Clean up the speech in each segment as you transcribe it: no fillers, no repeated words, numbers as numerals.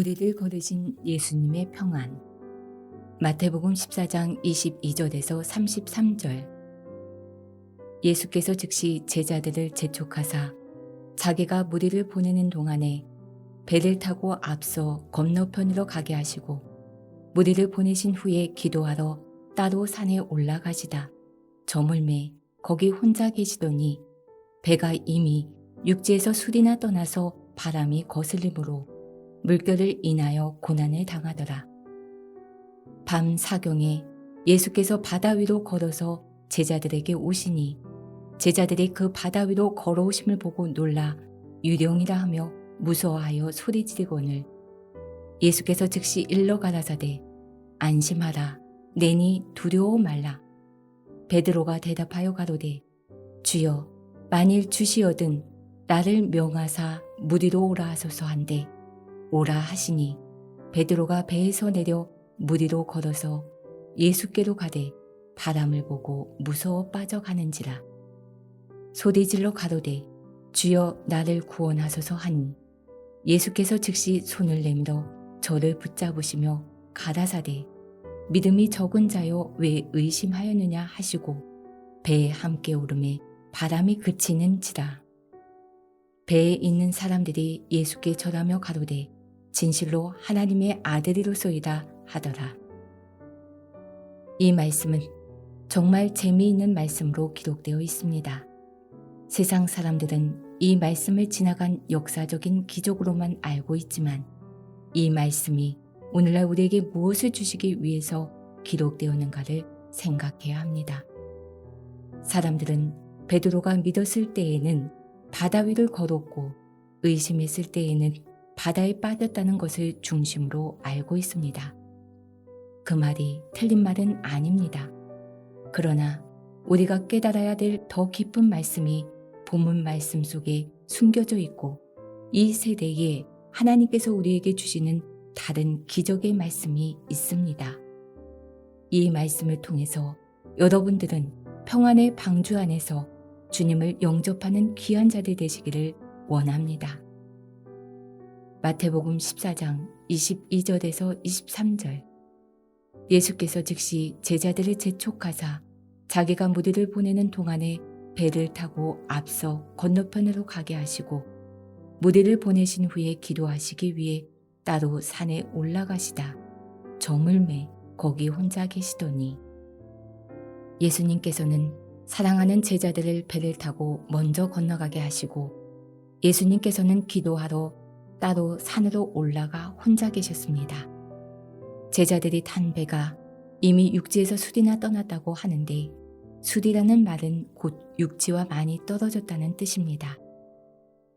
무리를 거르신 예수님의 평안. 마태복음 14장 22절에서 33절. 예수께서 즉시 제자들을 재촉하사 자기가 무리를 보내는 동안에 배를 타고 앞서 건너편으로 가게 하시고 무리를 보내신 후에 기도하러 따로 산에 올라가시다. 저물매 거기 혼자 계시더니 배가 이미 육지에서 술이나 떠나서 바람이 거슬림으로 물결을 인하여 고난을 당하더라. 밤 사경에 예수께서 바다 위로 걸어서 제자들에게 오시니 제자들이 그 바다 위로 걸어오심을 보고 놀라 유령이라 하며 무서워하여 소리 지르거늘 예수께서 즉시 일러 가라사대 안심하라 내니 두려워 말라. 베드로가 대답하여 가로되 주여 만일 주시어든 나를 명하사 무리로 오라 하소서 한데 오라 하시니 베드로가 배에서 내려 무리로 걸어서 예수께로 가되 바람을 보고 무서워 빠져가는지라. 소리질러 가로되 주여 나를 구원하소서 하니 예수께서 즉시 손을 내밀어 저를 붙잡으시며 가라사대 믿음이 적은 자여 왜 의심하였느냐 하시고 배에 함께 오르매 바람이 그치는지라. 배에 있는 사람들이 예수께 절하며 가로되 진실로 하나님의 아들이로소이다 하더라. 이 말씀은 정말 재미있는 말씀으로 기록되어 있습니다. 세상 사람들은 이 말씀을 지나간 역사적인 기적으로만 알고 있지만 이 말씀이 오늘날 우리에게 무엇을 주시기 위해서 기록되었는가를 생각해야 합니다. 사람들은 베드로가 믿었을 때에는 바다 위를 걸었고 의심했을 때에는 바다에 빠졌다는 것을 중심으로 알고 있습니다. 그 말이 틀린 말은 아닙니다. 그러나 우리가 깨달아야 될 더 깊은 말씀이 본문 말씀 속에 숨겨져 있고 이 세대에 하나님께서 우리에게 주시는 다른 기적의 말씀이 있습니다. 이 말씀을 통해서 여러분들은 평안의 방주 안에서 주님을 영접하는 귀한 자들 되시기를 원합니다. 마태복음 14장 22절에서 23절. 예수께서 즉시 제자들을 재촉하사 자기가 무리를 보내는 동안에 배를 타고 앞서 건너편으로 가게 하시고 무리를 보내신 후에 기도하시기 위해 따로 산에 올라가시다. 저물매 거기 혼자 계시더니 예수님께서는 사랑하는 제자들을 배를 타고 먼저 건너가게 하시고 예수님께서는 기도하러 따로 산으로 올라가 혼자 계셨습니다. 제자들이 탄 배가 이미 육지에서 술이나 떠났다고 하는데 술이라는 말은 곧 육지와 많이 떨어졌다는 뜻입니다.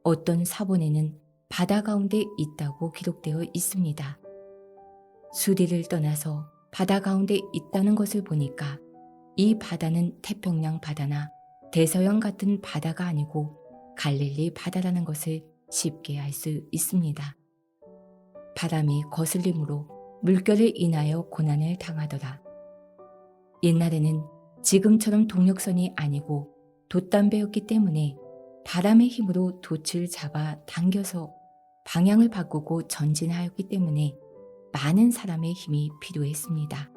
어떤 사본에는 바다 가운데 있다고 기록되어 있습니다. 수리를 떠나서 바다 가운데 있다는 것을 보니까 이 바다는 태평양 바다나 대서양 같은 바다가 아니고 갈릴리 바다라는 것을 쉽게 알 수 있습니다. 바람이 거슬림으로 물결을 인하여 고난을 당하더라. 옛날에는 지금처럼 동력선이 아니고 돛담배였기 때문에 바람의 힘으로 돛을 잡아 당겨서 방향을 바꾸고 전진하였기 때문에 많은 사람의 힘이 필요했습니다.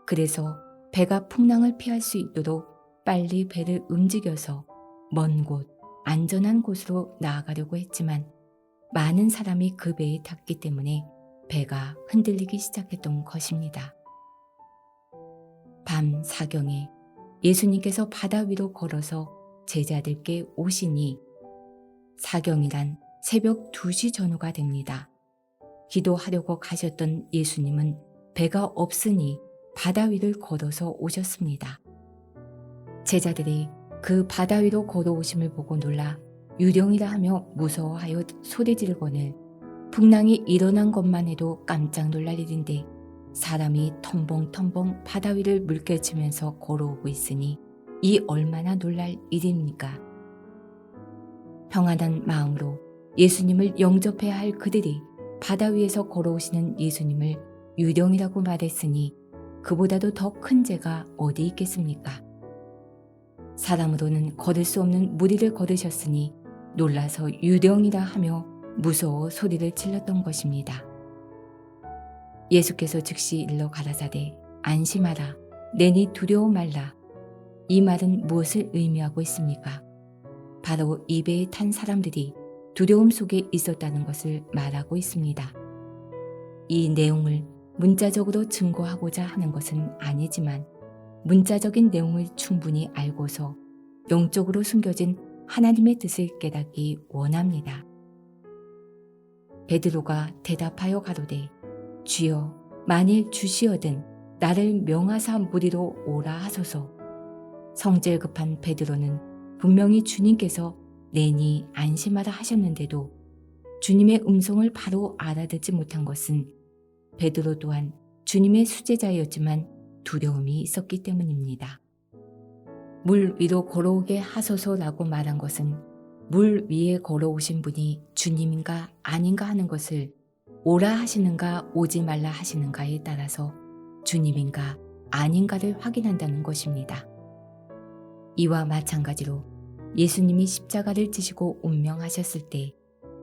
그래서 배가 풍랑을 피할 수 있도록 빨리 배를 움직여서 먼 곳, 안전한 곳으로 나아가려고 했지만 많은 사람이 그 배에 탔기 때문에 배가 흔들리기 시작했던 것입니다. 밤 사경에 예수님께서 바다 위로 걸어서 제자들께 오시니 사경이란 새벽 2시 전후가 됩니다. 기도하려고 가셨던 예수님은 배가 없으니 바다 위를 걸어서 오셨습니다. 제자들이 그 바다 위로 걸어오심을 보고 놀라 유령이라 하며 무서워하여 소리 지르거늘 풍랑이 일어난 것만 해도 깜짝 놀랄 일인데 사람이 텀벙텀벙 바다 위를 물결치면서 걸어오고 있으니 이 얼마나 놀랄 일입니까? 평안한 마음으로 예수님을 영접해야 할 그들이 바다 위에서 걸어오시는 예수님을 유령이라고 말했으니 그보다도 더 큰 죄가 어디 있겠습니까? 사람으로는 걸을 수 없는 무리를 걸으셨으니 놀라서 유령이라 하며 무서워 소리를 질렀던 것입니다. 예수께서 즉시 일러 가라사대 안심하라 내니 두려워 말라. 이 말은 무엇을 의미하고 있습니까? 바로 이 배에 탄 사람들이 두려움 속에 있었다는 것을 말하고 있습니다. 이 내용을 문자적으로 증거하고자 하는 것은 아니지만 문자적인 내용을 충분히 알고서 영적으로 숨겨진 하나님의 뜻을 깨닫기 원합니다. 베드로가 대답하여 가로되 주여 만일 주시어든 나를 명하사 무리로 오라 하소서. 성질 급한 베드로는 분명히 주님께서 내니 안심하라 하셨는데도 주님의 음성을 바로 알아듣지 못한 것은 베드로 또한 주님의 수제자였지만 두려움이 있었기 때문입니다. 물 위로 걸어오게 하소서라고 말한 것은 물 위에 걸어오신 분이 주님인가 아닌가 하는 것을 오라 하시는가 오지 말라 하시는가에 따라서 주님인가 아닌가를 확인한다는 것입니다. 이와 마찬가지로 예수님이 십자가를 지시고 운명하셨을 때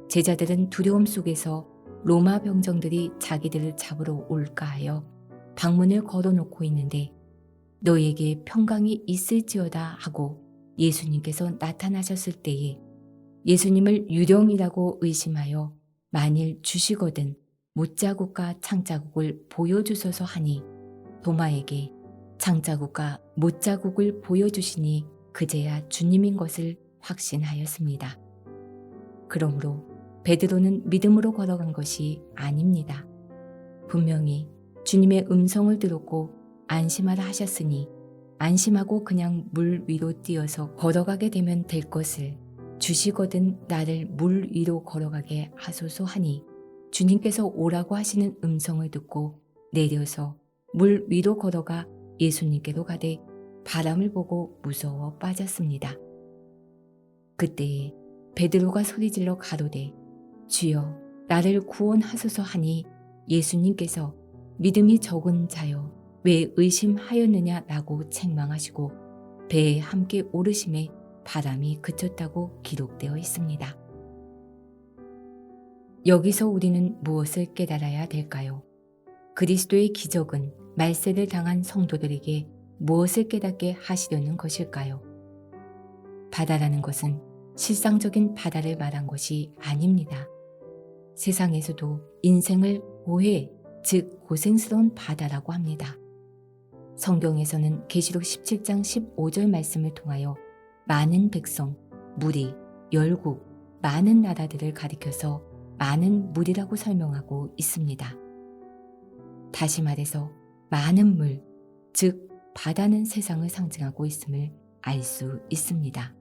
제자들은 두려움 속에서 로마 병정들이 자기들을 잡으러 올까 하여 방문을 걸어놓고 있는데 너에게 평강이 있을지어다 하고 예수님께서 나타나셨을 때에 예수님을 유령이라고 의심하여 만일 주시거든 못자국과 창자국을 보여주소서 하니 도마에게 창자국과 못자국을 보여주시니 그제야 주님인 것을 확신하였습니다. 그러므로 베드로는 믿음으로 걸어간 것이 아닙니다. 분명히 주님의 음성을 들었고 안심하라 하셨으니 안심하고 그냥 물 위로 뛰어서 걸어가게 되면 될 것을 주시거든 나를 물 위로 걸어가게 하소서 하니 주님께서 오라고 하시는 음성을 듣고 내려서 물 위로 걸어가 예수님께로 가되 바람을 보고 무서워 빠졌습니다. 그때에 베드로가 소리질러 가로되 주여 나를 구원하소서 하니 예수님께서 믿음이 적은 자여 왜 의심하였느냐라고 책망하시고 배에 함께 오르심에 바람이 그쳤다고 기록되어 있습니다. 여기서 우리는 무엇을 깨달아야 될까요? 그리스도의 기적은 말세를 당한 성도들에게 무엇을 깨닫게 하시려는 것일까요? 바다라는 것은 실상적인 바다를 말한 것이 아닙니다. 세상에서도 인생을 고해, 즉 고생스러운 바다라고 합니다. 성경에서는 계시록 17장 15절 말씀을 통하여 많은 백성, 무리, 열국, 많은 나라들을 가리켜서 많은 물이라고 설명하고 있습니다. 다시 말해서 많은 물, 즉 바다는 세상을 상징하고 있음을 알 수 있습니다.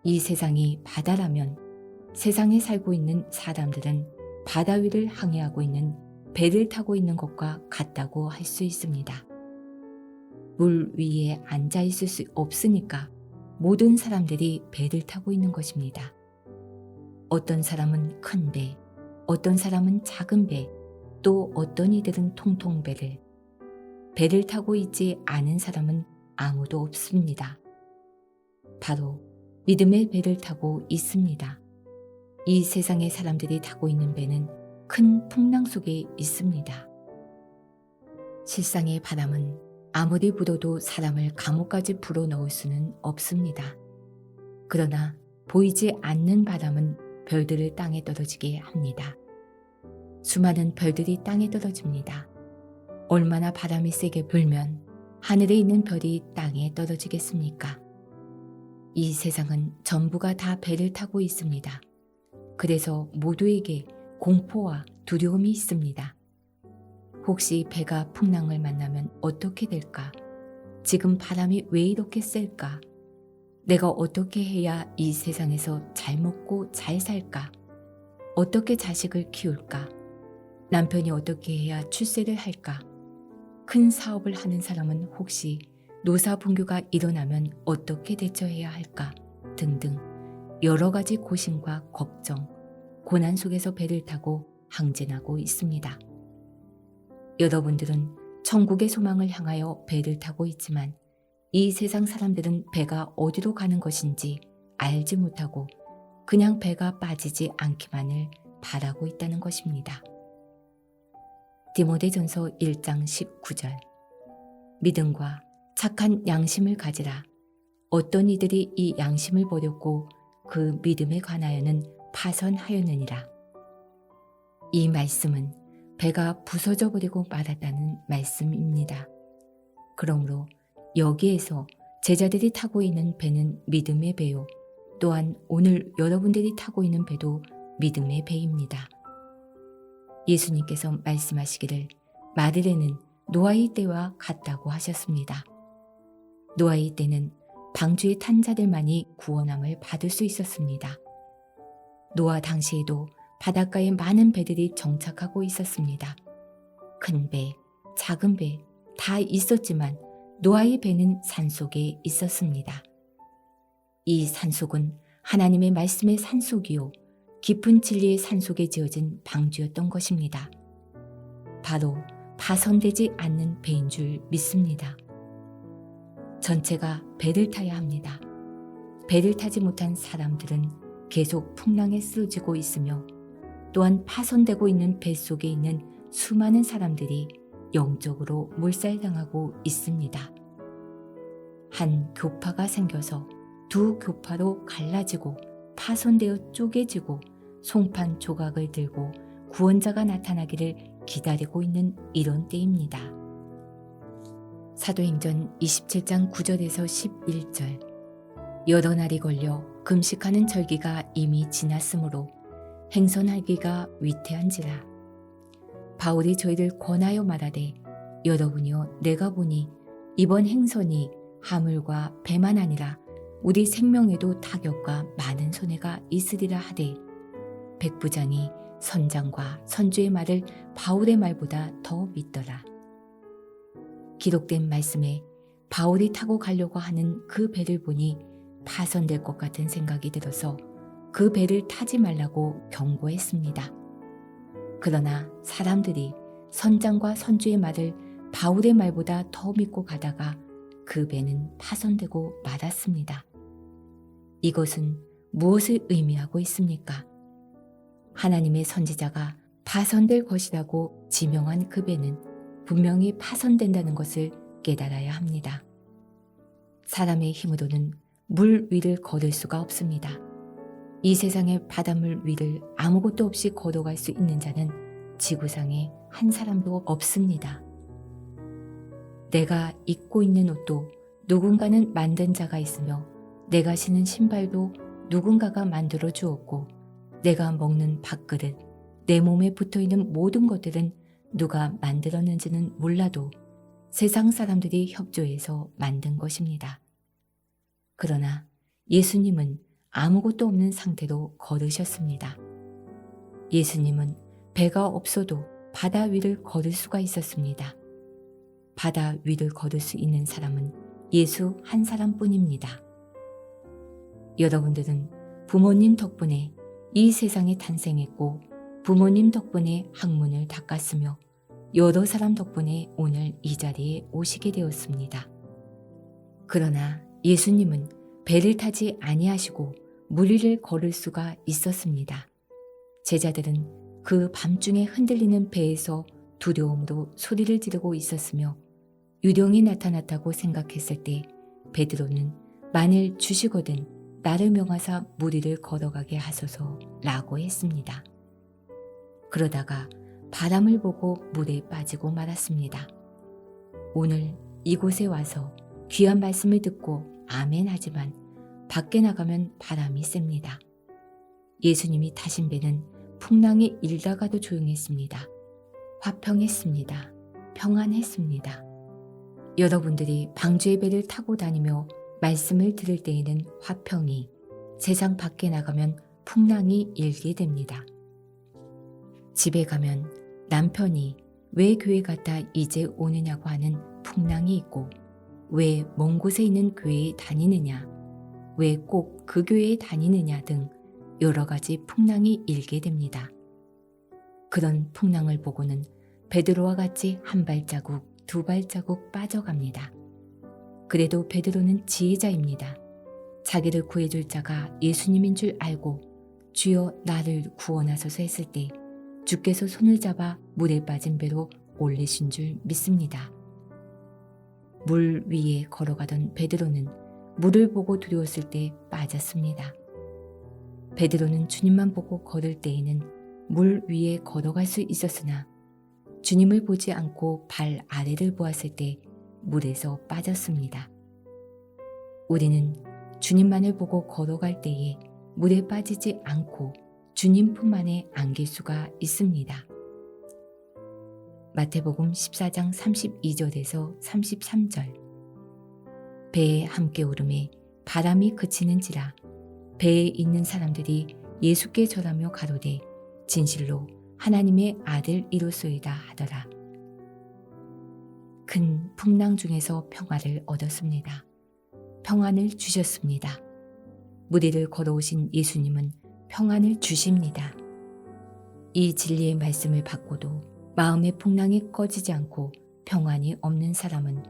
이 세상이 바다라면 세상에 살고 있는 사람들은 바다 위를 항해하고 있는 배를 타고 있는 것과 같다고 할 수 있습니다. 물 위에 앉아 있을 수 없으니까 모든 사람들이 배를 타고 있는 것입니다. 어떤 사람은 큰 배, 어떤 사람은 작은 배, 또 어떤 이들은 통통배를. 배를 타고 있지 않은 사람은 아무도 없습니다. 바로 믿음의 배를 타고 있습니다. 이 세상의 사람들이 타고 있는 배는 큰 풍랑 속에 있습니다. 실상의 바람은 아무리 불어도 사람을 감옥까지 불어넣을 수는 없습니다. 그러나 보이지 않는 바람은 별들을 땅에 떨어지게 합니다. 수많은 별들이 땅에 떨어집니다. 얼마나 바람이 세게 불면 하늘에 있는 별이 땅에 떨어지겠습니까? 이 세상은 전부가 다 배를 타고 있습니다. 그래서 모두에게 공포와 두려움이 있습니다. 혹시 배가 풍랑을 만나면 어떻게 될까? 지금 바람이 왜 이렇게 셀까? 내가 어떻게 해야 이 세상에서 잘 먹고 잘 살까? 어떻게 자식을 키울까? 남편이 어떻게 해야 출세를 할까? 큰 사업을 하는 사람은 혹시 노사분규가 일어나면 어떻게 대처해야 할까? 등등 여러 가지 고심과 걱정, 고난 속에서 배를 타고 항진하고 있습니다. 여러분들은 천국의 소망을 향하여 배를 타고 있지만 이 세상 사람들은 배가 어디로 가는 것인지 알지 못하고 그냥 배가 빠지지 않기만을 바라고 있다는 것입니다. 디모데전서 1장 19절. 믿음과 착한 양심을 가지라. 어떤 이들이 이 양심을 버렸고 그 믿음에 관하여는 파선하였느니라. 이 말씀은 배가 부서져 버리고 말았다는 말씀입니다. 그러므로 여기에서 제자들이 타고 있는 배는 믿음의 배요. 또한 오늘 여러분들이 타고 있는 배도 믿음의 배입니다. 예수님께서 말씀하시기를 마르레는 노아의 때와 같다고 하셨습니다. 노아의 때는 방주에 탄 자들만이 구원함을 받을 수 있었습니다. 노아 당시에도 바닷가에 많은 배들이 정착하고 있었습니다. 큰 배, 작은 배 다 있었지만 노아의 배는 산속에 있었습니다. 이 산속은 하나님의 말씀의 산속이요 깊은 진리의 산속에 지어진 방주였던 것입니다. 바로 파손되지 않는 배인 줄 믿습니다. 전체가 배를 타야 합니다. 배를 타지 못한 사람들은 계속 풍랑에 쓰러지고 있으며 또한 파손되고 있는 배 속에 있는 수많은 사람들이 영적으로 몰살당하고 있습니다. 한 교파가 생겨서 두 교파로 갈라지고 파손되어 쪼개지고 송판 조각을 들고 구원자가 나타나기를 기다리고 있는 이런 때입니다. 사도행전 27장 9절에서 11절. 여러 날이 걸려 금식하는 절기가 이미 지났으므로 행선하기가 위태한지라. 바울이 저희를 권하여 말하되 여러분이여 내가 보니 이번 행선이 하물과 배만 아니라 우리 생명에도 타격과 많은 손해가 있으리라 하되 백부장이 선장과 선주의 말을 바울의 말보다 더 믿더라. 기록된 말씀에 바울이 타고 가려고 하는 그 배를 보니 파손될 것 같은 생각이 들어서 그 배를 타지 말라고 경고했습니다. 그러나 사람들이 선장과 선주의 말을 바울의 말보다 더 믿고 가다가 그 배는 파손되고 말았습니다. 이것은 무엇을 의미하고 있습니까? 하나님의 선지자가 파손될 것이라고 지명한 그 배는 분명히 파손된다는 것을 깨달아야 합니다. 사람의 힘으로는 물 위를 걸을 수가 없습니다. 이 세상의 바닷물 위를 아무것도 없이 걸어갈 수 있는 자는 지구상에 한 사람도 없습니다. 내가 입고 있는 옷도 누군가는 만든 자가 있으며 내가 신은 신발도 누군가가 만들어 주었고 내가 먹는 밥그릇, 내 몸에 붙어있는 모든 것들은 누가 만들었는지는 몰라도 세상 사람들이 협조해서 만든 것입니다. 그러나 예수님은 아무것도 없는 상태로 걸으셨습니다. 예수님은 배가 없어도 바다 위를 걸을 수가 있었습니다. 바다 위를 걸을 수 있는 사람은 예수 한 사람뿐입니다. 여러분들은 부모님 덕분에 이 세상에 탄생했고 부모님 덕분에 학문을 닦았으며 여러 사람 덕분에 오늘 이 자리에 오시게 되었습니다. 그러나 예수님은 배를 타지 아니하시고 물 위를 걸을 수가 있었습니다. 제자들은 그 밤중에 흔들리는 배에서 두려움으로 소리를 지르고 있었으며 유령이 나타났다고 생각했을 때 베드로는 만일 주시거든 나를 명하사 물 위를 걸어가게 하소서라고 했습니다. 그러다가 바람을 보고 물에 빠지고 말았습니다. 오늘 이곳에 와서 귀한 말씀을 듣고 아멘 하지만 밖에 나가면 바람이 셉니다. 예수님이 타신 배는 풍랑이 일다가도 조용했습니다. 화평했습니다. 평안했습니다. 여러분들이 방주의 배를 타고 다니며 말씀을 들을 때에는 화평이, 세상 밖에 나가면 풍랑이 일게 됩니다. 집에 가면 남편이 왜 교회 갔다 이제 오느냐고 하는 풍랑이 있고 왜 먼 곳에 있는 교회에 다니느냐, 왜 꼭 그 교회에 다니느냐 등 여러 가지 풍랑이 일게 됩니다. 그런 풍랑을 보고는 베드로와 같이 한 발자국, 두 발자국 빠져갑니다. 그래도 베드로는 지혜자입니다. 자기를 구해줄 자가 예수님인 줄 알고 주여 나를 구원하소서 했을 때 주께서 손을 잡아 물에 빠진 배로 올리신 줄 믿습니다. 물 위에 걸어가던 베드로는 물을 보고 두려웠을 때 빠졌습니다. 베드로는 주님만 보고 걸을 때에는 물 위에 걸어갈 수 있었으나 주님을 보지 않고 발 아래를 보았을 때 물에서 빠졌습니다. 우리는 주님만을 보고 걸어갈 때에 물에 빠지지 않고 주님 품 안에 안길 수가 있습니다. 마태복음 14장 32절에서 33절. 배에 함께 오름에 바람이 그치는지라 배에 있는 사람들이 예수께 절하며 가로되 진실로 하나님의 아들이로소이다 하더라. 큰 풍랑 중에서 평화를 얻었습니다. 평안을 주셨습니다. 물 위를 걸어오신 예수님은 평안을 주십니다. 이 진리의 말씀을 받고도 마음의 풍랑이 꺼지지 않고 평안이 없는 사람은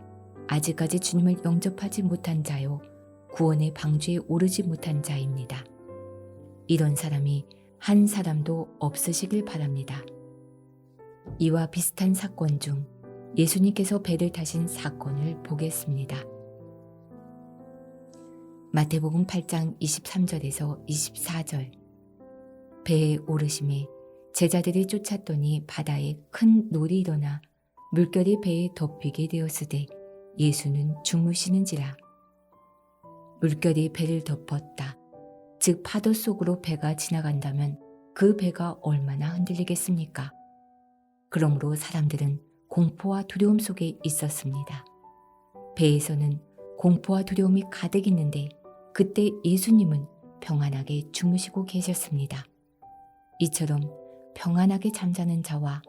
아직까지 주님을 영접하지 못한 자요 구원의 방주에 오르지 못한 자입니다. 이런 사람이 한 사람도 없으시길 바랍니다. 이와 비슷한 사건 중 예수님께서 배를 타신 사건을 보겠습니다. 마태복음 8장 23절에서 24절. 배에 오르심에 제자들이 쫓았더니 바다에 큰 놀이 일어나 물결이 배에 덮이게 되었으되 예수는 주무시는지라. 물결이 배를 덮었다. 즉 파도 속으로 배가 지나간다면 그 배가 얼마나 흔들리겠습니까? 그러므로 사람들은 공포와 두려움 속에 있었습니다. 배에서는 공포와 두려움이 가득 있는데 그때 예수님은 평안하게 주무시고 계셨습니다. 이처럼 평안하게 잠자는 자와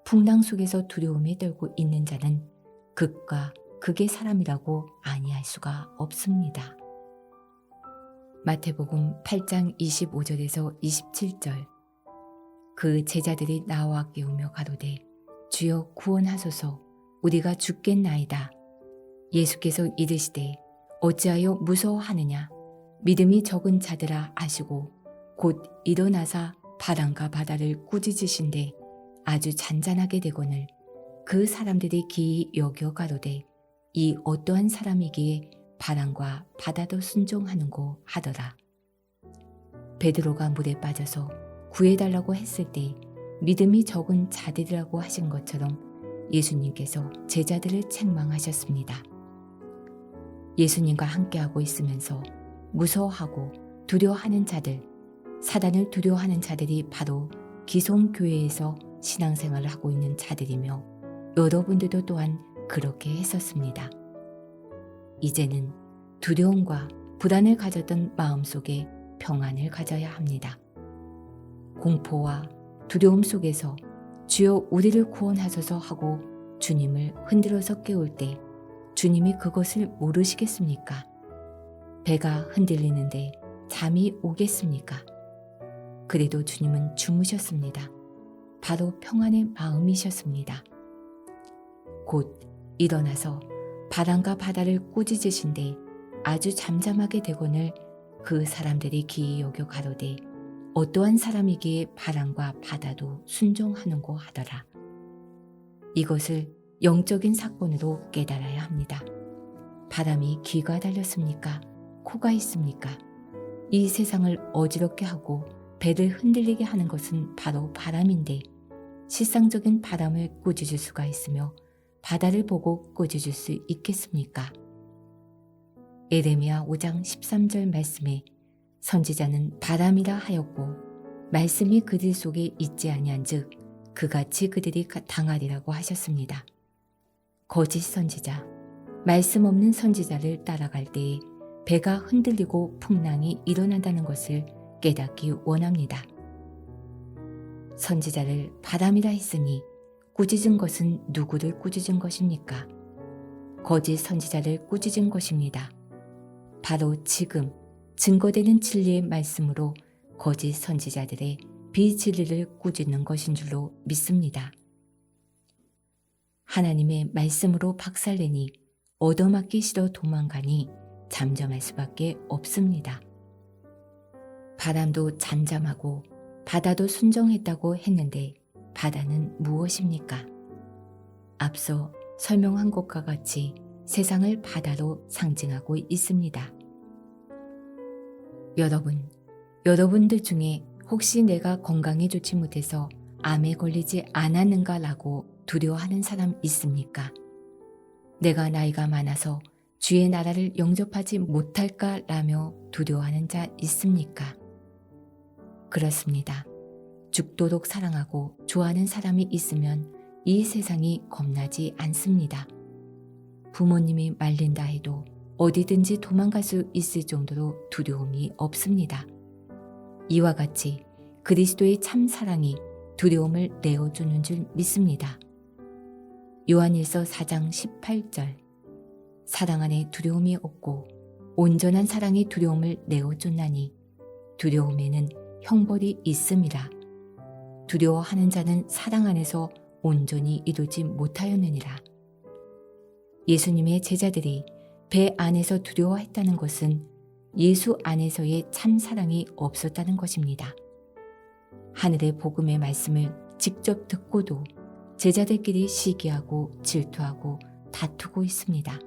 풍랑 속에서 두려움에 떨고 있는 자는 극과 극의 사람이라고 아니할 수가 없습니다. 마태복음 8장 25절에서 27절. 그 제자들이 나와 깨우며 가로되 주여 구원하소서 우리가 죽겠나이다. 예수께서 이르시되 어찌하여 무서워하느냐 믿음이 적은 자들아 하시고 곧 일어나사 바람과 바다를 꾸짖으신데 아주 잔잔하게 되거늘 그 사람들이 기이 여겨 가로되 이 어떠한 사람이기에 바람과 바다도 순종하는고 하더라. 베드로가 물에 빠져서 구해달라고 했을 때 믿음이 적은 자들이라고 하신 것처럼 예수님께서 제자들을 책망하셨습니다. 예수님과 함께하고 있으면서 무서워하고 두려워하는 자들, 사단을 두려워하는 자들이 바로 기성교회에서 신앙생활을 하고 있는 자들이며 여러분들도 또한 그렇게 했었습니다. 이제는 두려움과 불안을 가졌던 마음속에 평안을 가져야 합니다. 공포와 두려움 속에서 주여 우리를 구원하소서 하고 주님을 흔들어서 깨울 때 주님이 그것을 모르시겠습니까? 배가 흔들리는데 잠이 오겠습니까? 그래도 주님은 주무셨습니다. 바로 평안의 마음이셨습니다. 곧 일어나서 바람과 바다를 꾸짖으신데 아주 잠잠하게 되거늘 그 사람들이 기이 여겨 가로되 어떠한 사람이기에 바람과 바다도 순종하는고 하더라. 이것을 영적인 사건으로 깨달아야 합니다. 바람이 귀가 달렸습니까? 코가 있습니까? 이 세상을 어지럽게 하고 배를 흔들리게 하는 것은 바로 바람인데 실상적인 바람을 꾸짖을 수가 있으며 바다를 보고 꾸짖을 수 있겠습니까? 에레미야 5장 13절 말씀에 선지자는 바람이라 하였고 말씀이 그들 속에 있지 아니한즉 그같이 그들이 당하리라고 하셨습니다. 거짓 선지자, 말씀 없는 선지자를 따라갈 때에 배가 흔들리고 풍랑이 일어난다는 것을 깨닫기 원합니다. 선지자를 바람이라 했으니 꾸짖은 것은 누구를 꾸짖은 것입니까? 거짓 선지자를 꾸짖은 것입니다. 바로 지금 증거되는 진리의 말씀으로 거짓 선지자들의 비진리를 꾸짖는 것인 줄로 믿습니다. 하나님의 말씀으로 박살내니 얻어맞기 싫어 도망가니 잠잠할 수밖에 없습니다. 바람도 잠잠하고 바다도 순종했다고 했는데 바다는 무엇입니까? 앞서 설명한 것과 같이 세상을 바다로 상징하고 있습니다. 여러분들 중에 혹시 내가 건강에 좋지 못해서 암에 걸리지 않았는가라고 두려워하는 사람 있습니까? 내가 나이가 많아서 주의 나라를 영접하지 못할까라며 두려워하는 자 있습니까? 그렇습니다. 죽도록 사랑하고 좋아하는 사람이 있으면 이 세상이 겁나지 않습니다. 부모님이 말린다 해도 어디든지 도망갈 수 있을 정도로 두려움이 없습니다. 이와 같이 그리스도의 참 사랑이 두려움을 내어주는 줄 믿습니다. 요한일서 4장 18절 사랑 안에 두려움이 없고 온전한 사랑이 두려움을 내어쫓나니 두려움에는 형벌이 있음이라. 두려워하는 자는 사랑 안에서 온전히 이루지 못하였느니라. 예수님의 제자들이 배 안에서 두려워했다는 것은 예수 안에서의 참 사랑이 없었다는 것입니다. 하늘의 복음의 말씀을 직접 듣고도 제자들끼리 시기하고 질투하고 다투고 있습니다.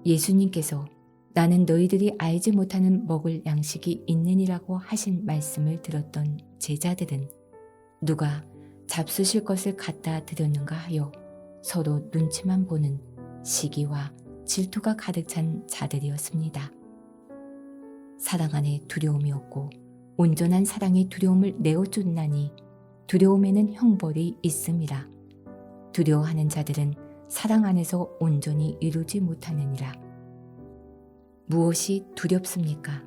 예수님께서 나는 너희들이 알지 못하는 먹을 양식이 있느니라고 하신 말씀을 들었던 제자들은 누가 잡수실 것을 갖다 드렸는가 하여 서로 눈치만 보는 시기와 질투가 가득 찬 자들이었습니다. 사랑 안에 두려움이 없고 온전한 사랑이 두려움을 내어쫓나니 두려움에는 형벌이 있음이라. 두려워하는 자들은 사랑 안에서 온전히 이루지 못하느니라. 무엇이 두렵습니까?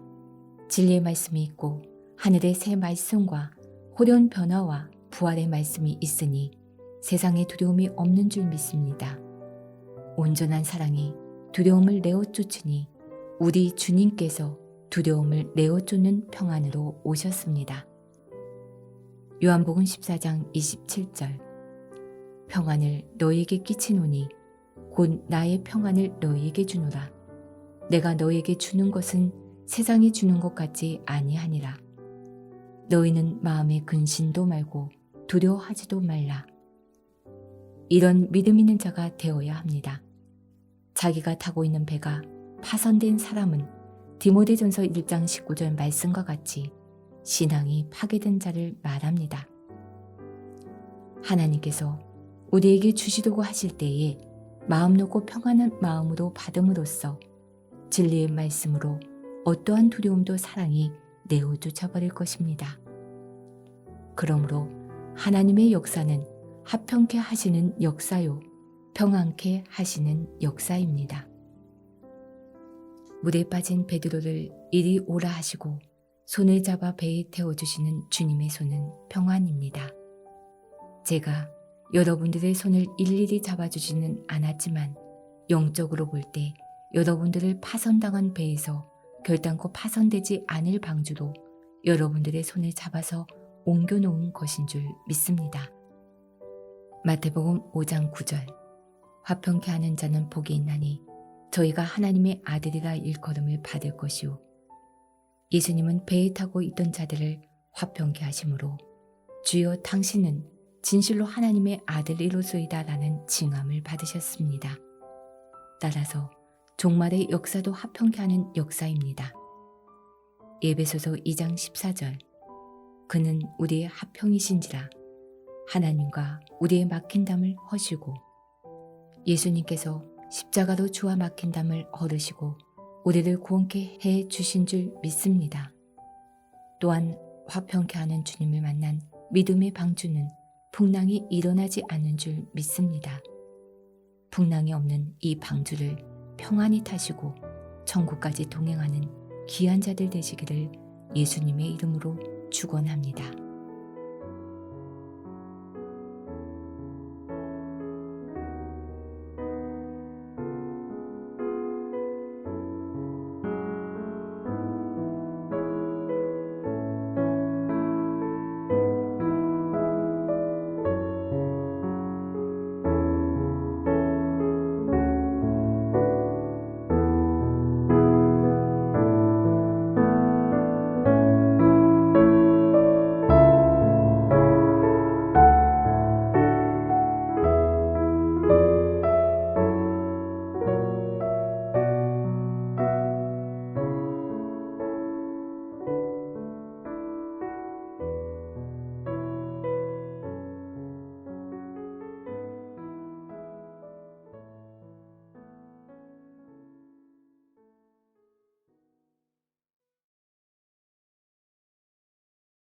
진리의 말씀이 있고 하늘의 새 말씀과 호련 변화와 부활의 말씀이 있으니 세상에 두려움이 없는 줄 믿습니다. 온전한 사랑이 두려움을 내어쫓으니 우리 주님께서 두려움을 내어쫓는 평안으로 오셨습니다. 요한복음 14장 27절 평안을 너희에게 끼치노니 곧 나의 평안을 너희에게 주노라. 내가 너희에게 주는 것은 세상이 주는 것 같지 아니하니라. 너희는 마음에 근심도 말고 두려워하지도 말라. 이런 믿음 있는 자가 되어야 합니다. 자기가 타고 있는 배가 파손된 사람은 디모데전서 1장 19절 말씀과 같이 신앙이 파괴된 자를 말합니다. 하나님께서 우리에게 주시려고 하실 때에 마음 놓고 평안한 마음으로 받음으로써 진리의 말씀으로 어떠한 두려움도 사랑이 내어쫓아버릴 것입니다. 그러므로 하나님의 역사는 화평케 하시는 역사요, 평안케 하시는 역사입니다. 물에 빠진 베드로를 이리 오라 하시고 손을 잡아 배에 태워주시는 주님의 손은 평안입니다. 제가 여러분들의 손을 일일이 잡아주지는 않았지만 영적으로 볼 때 여러분들을 파손당한 배에서 결단코 파손되지 않을 방주로 여러분들의 손을 잡아서 옮겨놓은 것인 줄 믿습니다. 마태복음 5장 9절 화평케 하는 자는 복이 있나니 저희가 하나님의 아들이라 일컬음을 받을 것이요. 예수님은 배에 타고 있던 자들을 화평케 하심으로 주여 당신은 진실로 하나님의 아들이로소이다 라는 징함을 받으셨습니다. 따라서 종말의 역사도 화평케 하는 역사입니다. 에베소서 2장 14절 그는 우리의 화평이신지라 하나님과 우리의 막힌 담을 허시고 예수님께서 십자가로 주와 막힌 담을 헐으시고 우리를 구원케 해 주신 줄 믿습니다. 또한 화평케 하는 주님을 만난 믿음의 방주는 풍랑이 일어나지 않는 줄 믿습니다. 풍랑이 없는 이 방주를 평안히 타시고 천국까지 동행하는 귀한 자들 되시기를 예수님의 이름으로 축원합니다.